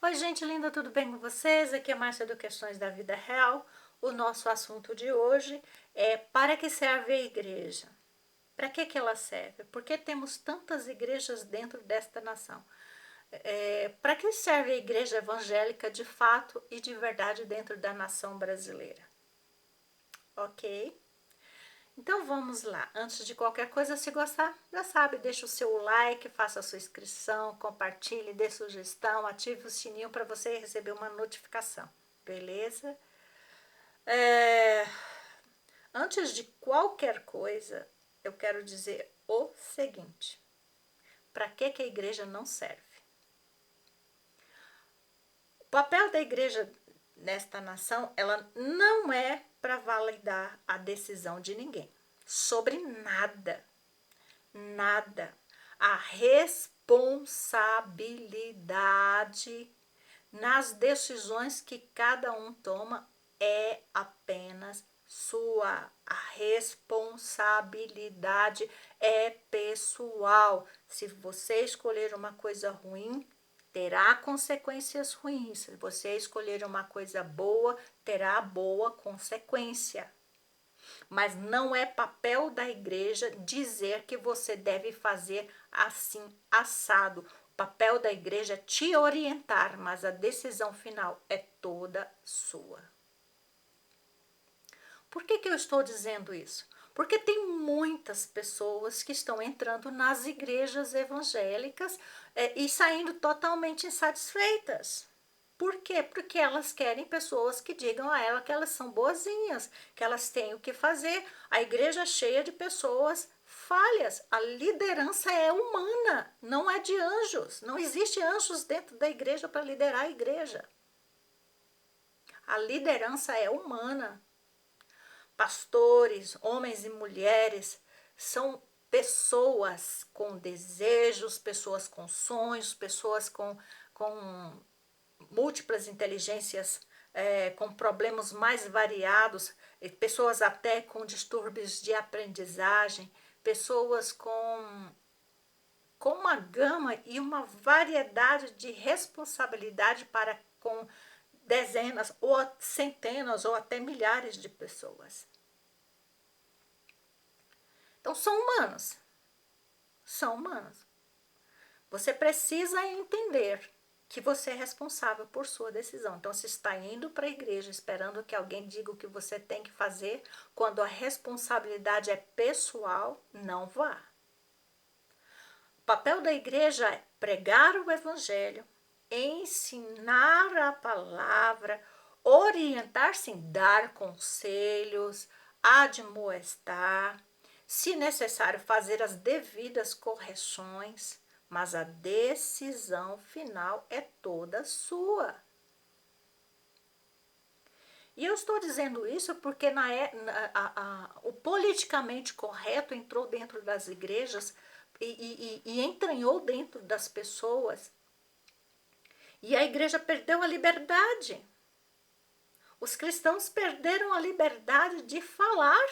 Oi, gente linda, tudo bem com vocês? Aqui é Márcia do Questões da Vida Real. O nosso assunto de hoje é: para que serve a igreja? Para que ela serve? Por que temos tantas igrejas dentro desta nação? Para que serve a igreja evangélica de fato e de verdade dentro da nação brasileira? Ok? Então vamos lá. Antes de qualquer coisa, se gostar, já sabe, deixa o seu like, faça a sua inscrição, compartilhe, dê sugestão, ative o sininho para você receber uma notificação, beleza? É, Antes de qualquer coisa, eu quero dizer o seguinte: para que a igreja não serve? O papel da igreja nesta nação, ela não é para validar a decisão de ninguém sobre nada. Nada. A responsabilidade nas decisões que cada um toma é apenas sua. A responsabilidade é pessoal. Se você escolher uma coisa ruim, terá consequências ruins. Se você escolher uma coisa boa, terá boa consequência. Mas não é papel da igreja dizer que você deve fazer assim, assado. O papel da igreja é te orientar, mas a decisão final é toda sua. Por que eu estou dizendo isso? Porque tem muitas pessoas que estão entrando nas igrejas evangélicas e saindo totalmente insatisfeitas. Por quê? Porque elas querem pessoas que digam a ela que elas são boazinhas, que elas têm o que fazer. A igreja é cheia de pessoas falhas. A liderança é humana, não é de anjos. Não existe anjos dentro da igreja para liderar a igreja. A liderança é humana. Pastores, homens e mulheres, são pessoas com desejos, pessoas com sonhos, pessoas com múltiplas inteligências, com problemas mais variados, pessoas até com distúrbios de aprendizagem, pessoas com uma gama e uma variedade de responsabilidade para com dezenas ou centenas ou até milhares de pessoas. Então são humanos. São humanos. Você precisa entender que você é responsável por sua decisão. Então, se está indo para a igreja esperando que alguém diga o que você tem que fazer, quando a responsabilidade é pessoal, não vá. O papel da igreja é pregar o evangelho, ensinar a palavra, orientar, sim, dar conselhos, admoestar, se necessário, fazer as devidas correções, mas a decisão final é toda sua. E eu estou dizendo isso porque o politicamente correto entrou dentro das igrejas e entranhou dentro das pessoas. E a igreja perdeu a liberdade. Os cristãos perderam a liberdade de falar.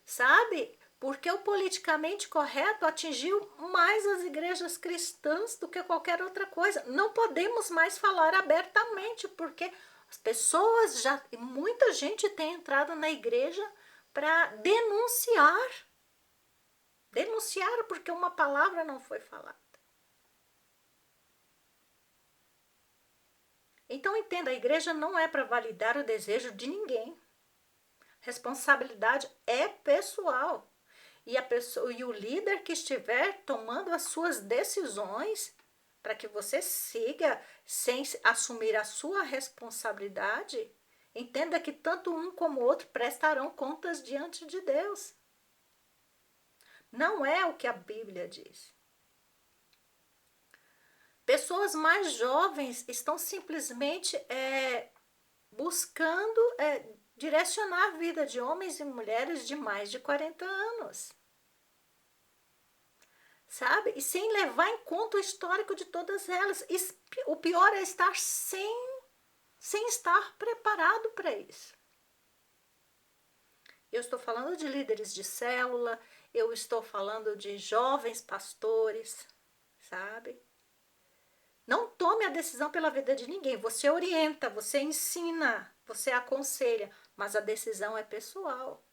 Sabe? Porque o politicamente correto atingiu mais as igrejas cristãs do que qualquer outra coisa. Não podemos mais falar abertamente, porque as pessoas já, muita gente tem entrado na igreja para denunciar. Denunciar porque uma palavra não foi falada. Então entenda, a igreja não é para validar o desejo de ninguém. Responsabilidade é pessoal. E a pessoa e o líder que estiver tomando as suas decisões para que você siga sem assumir a sua responsabilidade, entenda que tanto um como o outro prestarão contas diante de Deus. Não é o que a Bíblia diz. Pessoas mais jovens estão simplesmente buscando direcionar a vida de homens e mulheres de mais de 40 anos. Sabe? E sem levar em conta o histórico de todas elas. O pior é estar sem estar preparado para isso. Eu estou falando de líderes de célula, eu estou falando de jovens pastores, sabe? Não tome tome a decisão pela vida de ninguém. Você orienta, você ensina, você aconselha, mas a decisão é pessoal.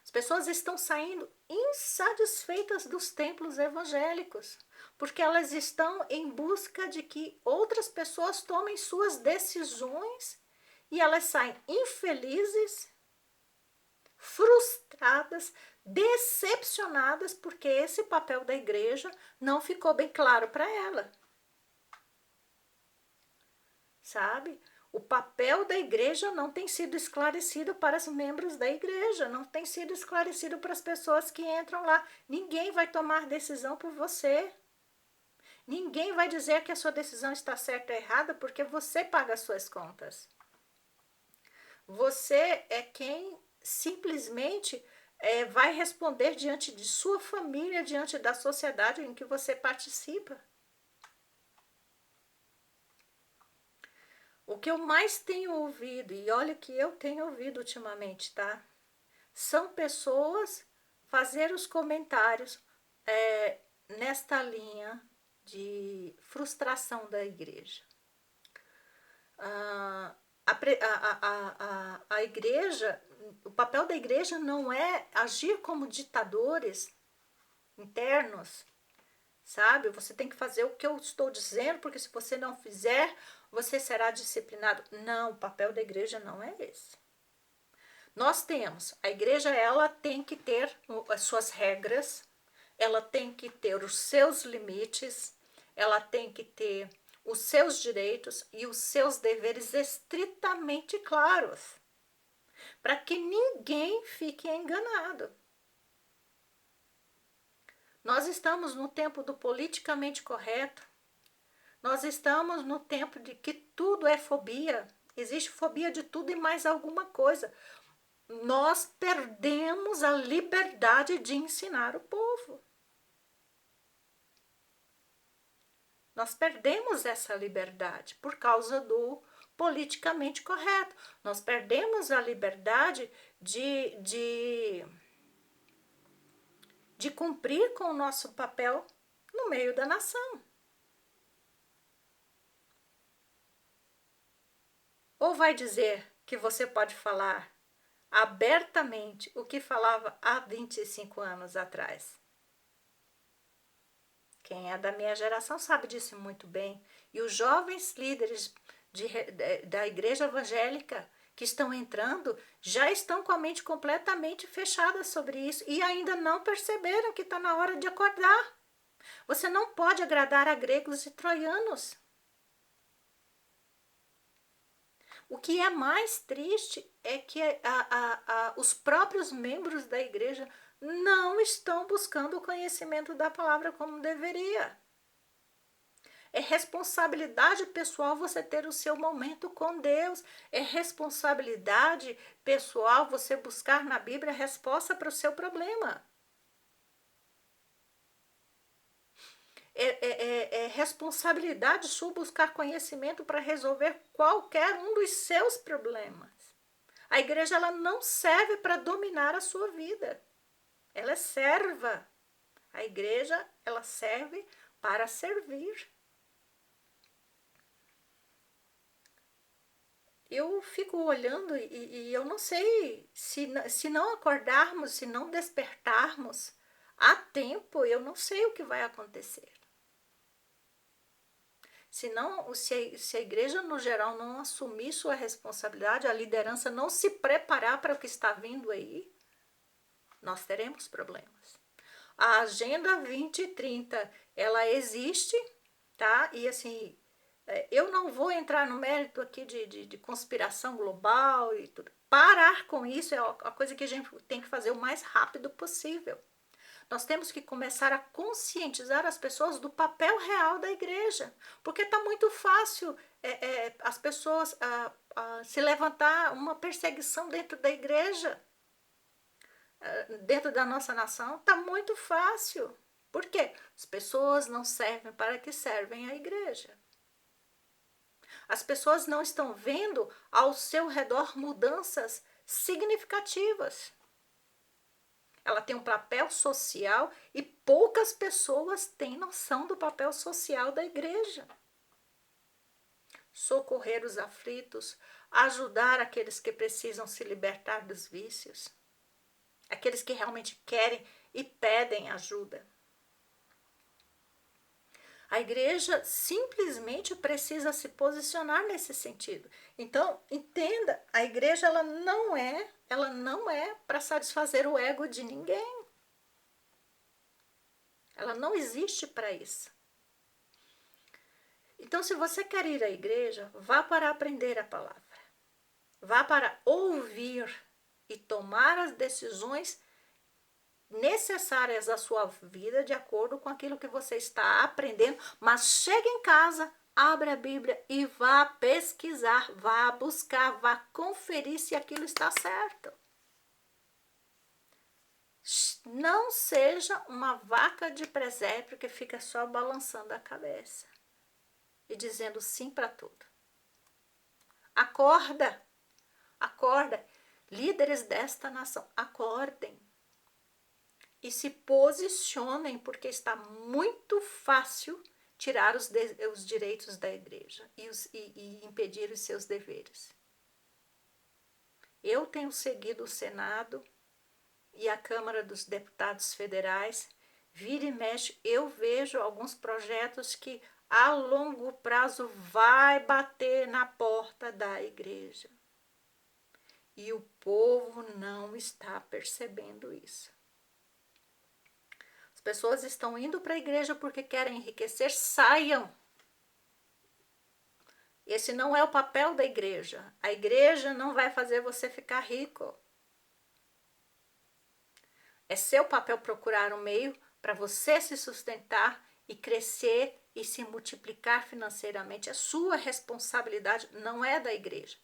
As pessoas estão saindo insatisfeitas dos templos evangélicos, porque elas estão em busca de que outras pessoas tomem suas decisões e elas saem infelizes, frustradas, decepcionadas, porque esse papel da igreja não ficou bem claro para ela. Sabe? O papel da igreja não tem sido esclarecido para os membros da igreja, não tem sido esclarecido para as pessoas que entram lá. Ninguém vai tomar decisão por você. Ninguém vai dizer que a sua decisão está certa ou errada, porque você paga as suas contas. Você é quem simplesmente vai responder diante de sua família, diante da sociedade em que você participa. O que eu mais tenho ouvido, e olha que eu tenho ouvido ultimamente, tá? São pessoas fazer os comentários nesta linha de frustração da igreja. A igreja, o papel da igreja não é agir como ditadores internos, sabe? Você tem que fazer o que eu estou dizendo, porque se você não fizer, você será disciplinado. Não, o papel da igreja não é esse. Nós temos, a igreja ela tem que ter as suas regras, ela tem que ter os seus limites, ela tem que ter os seus direitos e os seus deveres estritamente claros, para que ninguém fique enganado. Nós estamos no tempo do politicamente correto, nós estamos no tempo de que tudo é fobia, existe fobia de tudo e mais alguma coisa. Nós perdemos a liberdade de ensinar o povo. Nós perdemos essa liberdade por causa do politicamente correto. Nós perdemos a liberdade de cumprir com o nosso papel no meio da nação. Ou vai dizer que você pode falar abertamente o que falava há 25 anos atrás? Quem é da minha geração sabe disso muito bem. E os jovens líderes da igreja evangélica que estão entrando já estão com a mente completamente fechada sobre isso e ainda não perceberam que está na hora de acordar. Você não pode agradar a gregos e troianos. O que é mais triste é que os próprios membros da igreja não estão buscando o conhecimento da palavra como deveria. É responsabilidade pessoal você ter o seu momento com Deus. É responsabilidade pessoal você buscar na Bíblia a resposta para o seu problema. É responsabilidade sua buscar conhecimento para resolver qualquer um dos seus problemas. A igreja ela não serve para dominar a sua vida. Ela é serva. A igreja ela serve para servir. Eu fico olhando e eu não sei se não acordarmos, se não despertarmos a tempo, eu não sei o que vai acontecer. Se a igreja no geral não assumir sua responsabilidade, a liderança não se preparar para o que está vindo aí, nós teremos problemas. A Agenda 2030, ela existe, tá? E assim, eu não vou entrar no mérito aqui de conspiração global e tudo. Parar com isso é a coisa que a gente tem que fazer o mais rápido possível. Nós temos que começar a conscientizar as pessoas do papel real da igreja, porque está muito fácil as pessoas se levantar uma perseguição dentro da igreja, dentro da nossa nação, está muito fácil. Por quê? As pessoas não servem para que servem a igreja. As pessoas não estão vendo ao seu redor mudanças significativas. Ela tem um papel social e poucas pessoas têm noção do papel social da igreja. Socorrer os aflitos, ajudar aqueles que precisam se libertar dos vícios, aqueles que realmente querem e pedem ajuda. A igreja simplesmente precisa se posicionar nesse sentido. Então, entenda, a igreja ela não é para satisfazer o ego de ninguém. Ela não existe para isso. Então, se você quer ir à igreja, vá para aprender a palavra. Vá para ouvir e tomar as decisões necessárias à sua vida de acordo com aquilo que você está aprendendo, mas chegue em casa, abra a Bíblia e vá pesquisar, vá buscar, vá conferir se aquilo está certo. Não seja uma vaca de presépio que fica só balançando a cabeça e dizendo sim para tudo. Acorda, acorda, líderes desta nação, acordem. E se posicionem, porque está muito fácil tirar os direitos da igreja e impedir os seus deveres. Eu tenho seguido o Senado e a Câmara dos Deputados Federais. Vira e mexe, eu vejo alguns projetos que a longo prazo vai bater na porta da igreja. E o povo não está percebendo isso. Pessoas estão indo para a igreja porque querem enriquecer, saiam. Esse não é o papel da igreja. A igreja não vai fazer você ficar rico. É seu papel procurar um meio para você se sustentar e crescer e se multiplicar financeiramente. É sua responsabilidade, não é da igreja.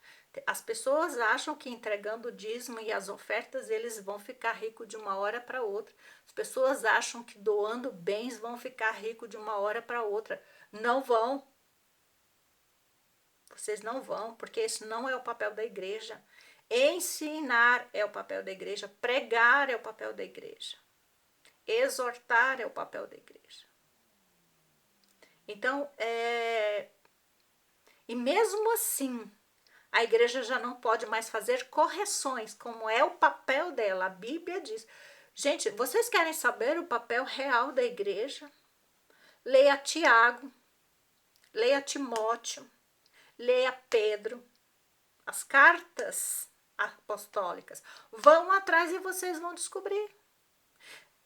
As pessoas acham que entregando o dízimo e as ofertas eles vão ficar ricos de uma hora para outra. As pessoas acham que doando bens vão ficar ricos de uma hora para outra. Não vão. Vocês não vão, porque esse não é o papel da igreja. Ensinar é o papel da igreja. Pregar é o papel da igreja. Exortar é o papel da igreja. Então, e mesmo assim, a igreja já não pode mais fazer correções, como é o papel dela. A Bíblia diz. Gente, vocês querem saber o papel real da igreja? Leia Tiago, leia Timóteo, leia Pedro, as cartas apostólicas. Vão atrás e vocês vão descobrir.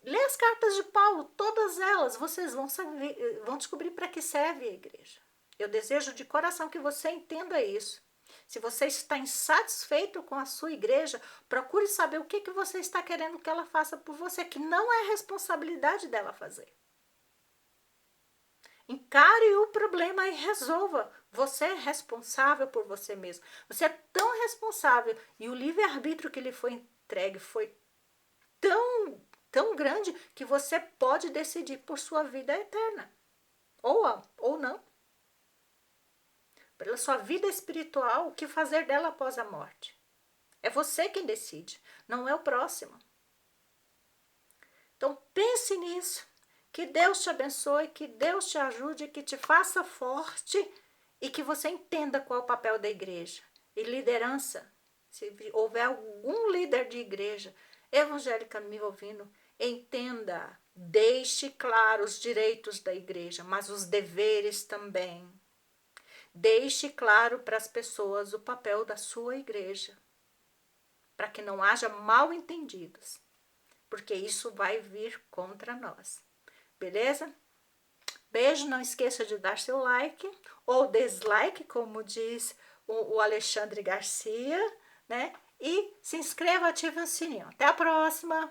Leia as cartas de Paulo, todas elas, vocês vão descobrir para que serve a igreja. Eu desejo de coração que você entenda isso. Se você está insatisfeito com a sua igreja, procure saber o que você está querendo que ela faça por você, que não é responsabilidade dela fazer. Encare o problema e resolva. Você é responsável por você mesmo. Você é tão responsável e o livre-arbítrio que lhe foi entregue foi tão grande que você pode decidir por sua vida eterna. Ou não. Pela sua vida espiritual, o que fazer dela após a morte. É você quem decide, não é o próximo. Então pense nisso. Que Deus te abençoe, que Deus te ajude, que te faça forte e que você entenda qual é o papel da igreja. E liderança, se houver algum líder de igreja evangélica me ouvindo, entenda, deixe claro os direitos da igreja, mas os deveres também. Deixe claro para as pessoas o papel da sua igreja, para que não haja mal entendidos, porque isso vai vir contra nós. Beleza? Beijo, não esqueça de dar seu like ou dislike, como diz o Alexandre Garcia, né? E se inscreva, ative o sininho. Até a próxima!